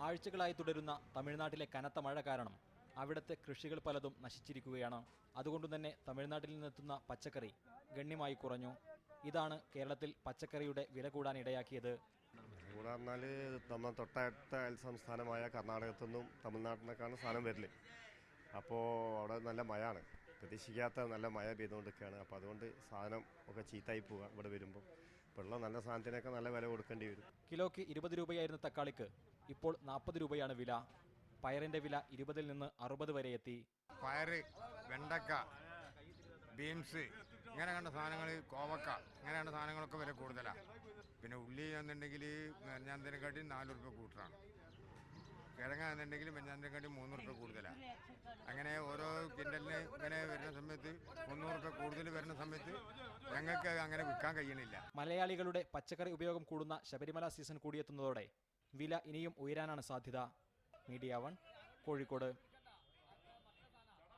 ആഴ്ചകളായി തുടരുന്ന തമിഴ്നാട്ടിലെ കനത്ത മഴ കാരണം അവിടുത്തെ കൃഷികൾ പലതും നശിച്ചിരിക്കുകയാണ്. അതുകൊണ്ടുതന്നെ തമിഴ്നാട്ടിൽ നിന്നെത്തുന്ന പച്ചക്കറി ഗണ്യമായി കുറഞ്ഞു. ഇതാണ് കേരളത്തിൽ പച്ചക്കറിയുടെ വില കൂടാൻ ഇടയാക്കിയത്. ഇവിടെ പറഞ്ഞാൽ നമ്മൾ തൊട്ടടുത്ത അയൽ സംസ്ഥാനമായ കർണാടകത്തു നിന്നും തമിഴ്നാട്ടിൽ നിന്നൊക്കെയാണ് സാധനം വരൽ. അപ്പോൾ അവിടെ നല്ല മഴയാണ്, പ്രതീക്ഷിക്കാത്ത നല്ല മഴ പെയ്തുകൊണ്ടിരിക്കുകയാണ്. അപ്പോൾ അതുകൊണ്ട് സാധനം ഒക്കെ ചീത്തായി പോവുക ഇവിടെ വരുമ്പോൾ. ഇപ്പോൾ ഉള്ള നല്ല സാധനത്തിനൊക്കെ നല്ല വില കൊടുക്കേണ്ടി വരും. കിലോയ്ക്ക് 20 രൂപയായിരുന്ന തക്കാളിക്ക് ഇപ്പോൾ 40 രൂപയാണ് വില. പയറിന്റെ വില 20 നിന്ന് 60 വരെ എത്തി. പയറ്, വെണ്ടക്ക, ബീൻസ് ഇങ്ങനെ കണ്ട സാധനങ്ങൾ, കോവക്ക ഇങ്ങനെ കണ്ട സാധനങ്ങളൊക്കെ വില കൂടുതലാണ്. പിന്നെ ഉള്ളി എന്നുണ്ടെങ്കിൽ മെഞ്ഞാന്തിനെക്കാട്ടി 4 രൂപ കൂട്ടറാണ്. കിഴങ്ങ എന്നുണ്ടെങ്കിൽ മെഞ്ഞാന്തിനെക്കാട്ടി 3 രൂപ കൂടുതലാണ്. അങ്ങനെ ഓരോ കിൻഡലിന് ഇങ്ങനെ വരുന്ന സമയത്ത് 300 രൂപ കൂടുതൽ വരുന്ന സമയത്ത് ഞങ്ങൾക്ക് അങ്ങനെ വിൽക്കാൻ കഴിയണില്ല. മലയാളികളുടെ പച്ചക്കറി ഉപയോഗം കൂടുന്ന ശബരിമല സീസൺ കൂടിയെത്തുന്നതോടെ വില ഇനിയും ഉയരാനാണ് സാധ്യത. മീഡിയ 1 കോഴിക്കോട്.